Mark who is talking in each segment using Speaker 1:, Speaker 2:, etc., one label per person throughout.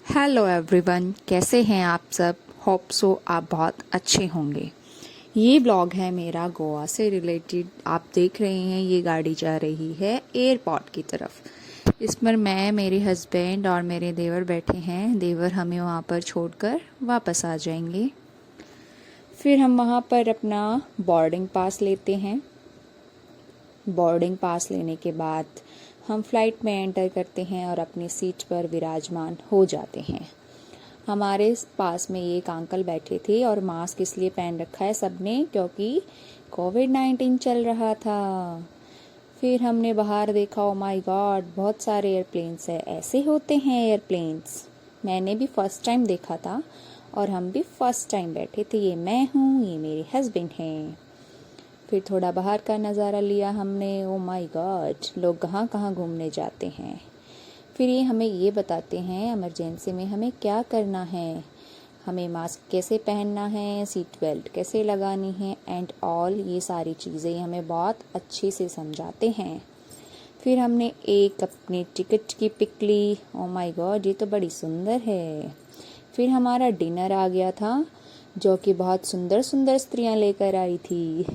Speaker 1: Hello everyone, कैसे हैं आप सब। होप सो आप बहुत अच्छे होंगे। ये ब्लॉग है मेरा गोवा से रिलेटेड। आप देख रहे हैं ये गाड़ी जा रही है एयरपोर्ट की तरफ। इस पर मैं, मेरे हस्बैंड और मेरे देवर बैठे हैं। देवर हमें वहाँ पर छोड़कर वापस आ जाएंगे। फिर हम वहाँ पर अपना बोर्डिंग पास लेते हैं। बोर्डिंग पास लेने के बाद हम फ्लाइट में एंटर करते हैं और अपनी सीट पर विराजमान हो जाते हैं। हमारे पास में एक अंकल बैठे थे और मास्क इसलिए पहन रखा है सबने क्योंकि कोविड-19 चल रहा था। फिर हमने बाहर देखा, ओ माय गॉड, बहुत सारे एयरप्लेन्स है। ऐसे होते हैं एयरप्लेन्स। मैंने भी फर्स्ट टाइम देखा था और हम भी फर्स्ट टाइम बैठे थे। ये मैं हूँ, ये मेरे हस्बैंड हैं। फिर थोड़ा बाहर का नज़ारा लिया हमने। ओ माय गॉड, लोग कहाँ कहाँ घूमने जाते हैं। फिर ये हमें ये बताते हैं इमरजेंसी में हमें क्या करना है, हमें मास्क कैसे पहनना है, सीट बेल्ट कैसे लगानी है एंड ऑल। ये सारी चीज़ें हमें बहुत अच्छे से समझाते हैं। फिर हमने एक अपनी टिकट की पिक ली। ओ माय गॉड, ये तो बड़ी सुंदर है। फिर हमारा डिनर आ गया था जो कि बहुत सुंदर सुंदर स्त्रियां लेकर आई थी।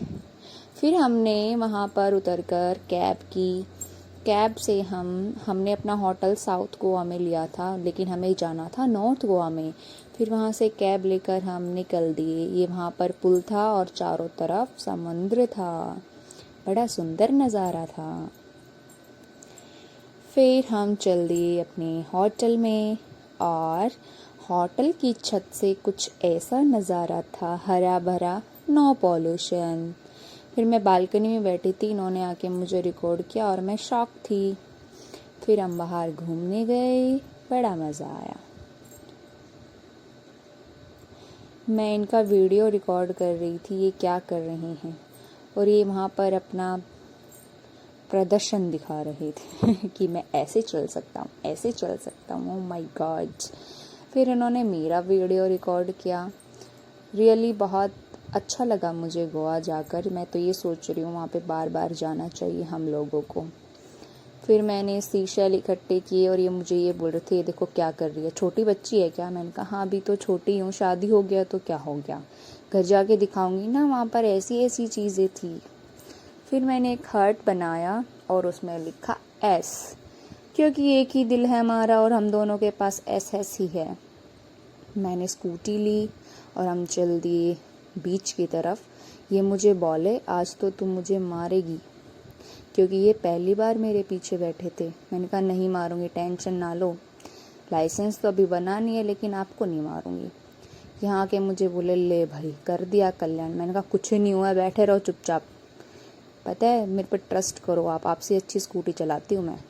Speaker 1: फिर हमने वहाँ पर उतरकर कैब से हमने अपना होटल साउथ गोवा में लिया था, लेकिन हमें जाना था नॉर्थ गोवा में। फिर वहाँ से कैब लेकर हम निकल दिए। ये वहाँ पर पुल था और चारों तरफ समुद्र था। बड़ा सुंदर नज़ारा था। फिर हम चल दिए अपने होटल में और होटल की छत से कुछ ऐसा नज़ारा था, हरा भरा, नो पॉल्यूशन। फिर मैं बालकनी में बैठी थी, इन्होंने आके मुझे रिकॉर्ड किया और मैं शॉक थी। फिर हम बाहर घूमने गए, बड़ा मज़ा आया। मैं इनका वीडियो रिकॉर्ड कर रही थी, ये क्या कर रहे हैं, और ये वहाँ पर अपना प्रदर्शन दिखा रहे थे कि मैं ऐसे चल सकता हूँ, ऐसे चल सकता हूँ। Oh my God. फिर इन्होंने मेरा वीडियो रिकॉर्ड किया। रियली बहुत अच्छा लगा मुझे गोवा जाकर। मैं तो ये सोच रही हूँ वहाँ पे बार बार जाना चाहिए हम लोगों को। फिर मैंने सीशेल इकट्ठे किए और ये मुझे ये बोल रहे थे, ये देखो क्या कर रही है, छोटी बच्ची है क्या। मैंने कहा हाँ, अभी तो छोटी हूँ, शादी हो गया तो क्या हो गया, घर जाके दिखाऊंगी ना, वहाँ पर ऐसी ऐसी चीज़ें थी। फिर मैंने एक हार्ट बनाया और उसमें लिखा एस, क्योंकि एक ही दिल है हमारा और हम दोनों के पास एस ही है। मैंने स्कूटी ली और हम चल दिए बीच की तरफ। ये मुझे बोले, आज तो तुम मुझे मारेगी, क्योंकि ये पहली बार मेरे पीछे बैठे थे। मैंने कहा नहीं मारूंगी, टेंशन ना लो, लाइसेंस तो अभी बना नहीं है, लेकिन आपको नहीं मारूंगी। यहाँ के मुझे बोले, ले भाई, कर दिया कल्याण। मैंने कहा कुछ नहीं हुआ, बैठे रहो चुपचाप, पता है मेरे पर ट्रस्ट करो, आपसे अच्छी स्कूटी चलाती हूँ मैं।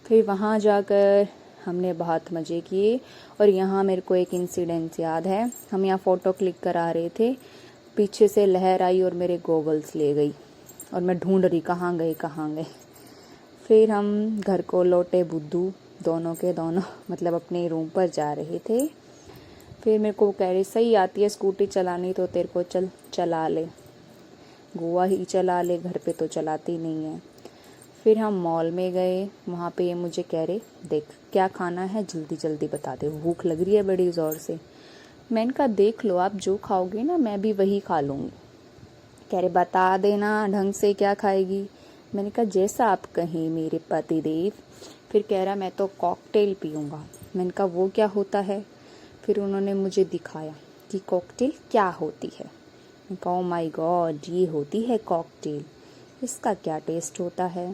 Speaker 1: फिर वहाँ जाकर हमने बहुत मज़े किए और यहाँ मेरे को एक इंसिडेंट याद है। हम यहाँ फ़ोटो क्लिक करा रहे थे, पीछे से लहर आई और मेरे गॉगल्स ले गई और मैं ढूंढ रही कहाँ गए कहाँ गए। फिर हम घर को लौटे, बुद्धू दोनों के दोनों मतलब अपने रूम पर जा रहे थे। फिर मेरे को कह रही, सही आती है स्कूटी चलानी तो तेरे को, चल चला ले, गोवा ही चला ले, घर पे तो चलाती नहीं है। फिर हम मॉल में गए, वहाँ पे ये मुझे कह रहे, देख क्या खाना है, जल्दी जल्दी बता दे, भूख लग रही है बड़ी ज़ोर से। मैंने कहा देख लो, आप जो खाओगे ना मैं भी वही खा लूँगी। कह रहे बता देना ढंग से क्या खाएगी। मैंने कहा जैसा आप कहें मेरे पति देव। फिर कह रहा मैं तो कॉकटेल पीऊँगा। मैंने कहा वो क्या होता है। फिर उन्होंने मुझे दिखाया कि कॉकटेल क्या होती है। मैंने कहा ओ माय गॉड, ये होती है कॉकटेल, इसका क्या टेस्ट होता है।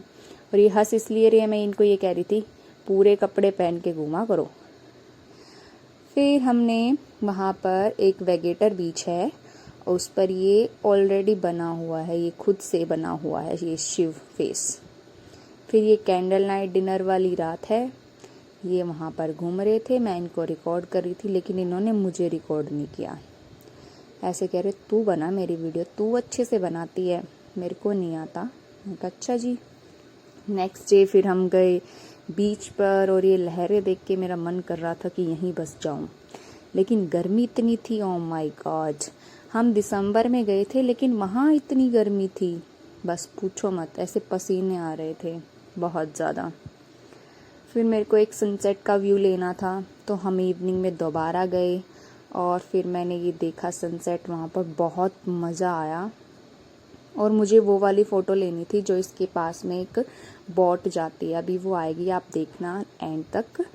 Speaker 1: और ये हंस इसलिए रही है, मैं इनको ये कह रही थी पूरे कपड़े पहन के घूमा करो। फिर हमने वहाँ पर एक वेगेटर बीच है, उस पर ये ऑलरेडी बना हुआ है, ये खुद से बना हुआ है ये शिव फेस। फिर ये कैंडल नाइट डिनर वाली रात है। ये वहाँ पर घूम रहे थे, मैं इनको रिकॉर्ड कर रही थी, लेकिन इन्होंने मुझे रिकॉर्ड नहीं किया। ऐसे कह रहे तू बना मेरी वीडियो, तू अच्छे से बनाती है, मेरे को नहीं आता। मैंने कहा अच्छा जी। नेक्स्ट डे फिर हम गए बीच पर और ये लहरें देख के मेरा मन कर रहा था कि यहीं बस जाऊं, लेकिन गर्मी इतनी थी, ओह माय गॉड। हम दिसंबर में गए थे लेकिन वहाँ इतनी गर्मी थी, बस पूछो मत, ऐसे पसीने आ रहे थे बहुत ज़्यादा। फिर मेरे को एक सनसेट का व्यू लेना था, तो हम इवनिंग में दोबारा गए और फिर मैंने ये देखा सनसेट। वहाँ पर बहुत मज़ा आया और मुझे वो वाली फ़ोटो लेनी थी जो इसके पास में एक बोट जाती है। अभी वो आएगी, आप देखना एंड तक।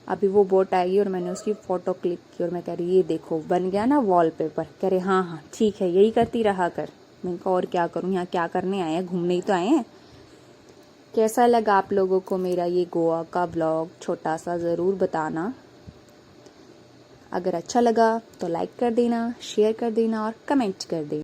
Speaker 1: अभी वो बोट आएगी और मैंने उसकी फ़ोटो क्लिक की और मैं कह रही ये देखो बन गया ना वॉलपेपर। कह रहे हाँ हाँ ठीक है, यही करती रहा कर। मैंने कहा और क्या करूँ, यहाँ क्या करने आए हैं, घूमने ही तो आए हैं। कैसा लगा आप लोगों को मेरा ये गोवा का ब्लॉग छोटा सा, ज़रूर बताना। अगर अच्छा लगा तो लाइक कर देना, शेयर कर देना और कमेंट कर देना।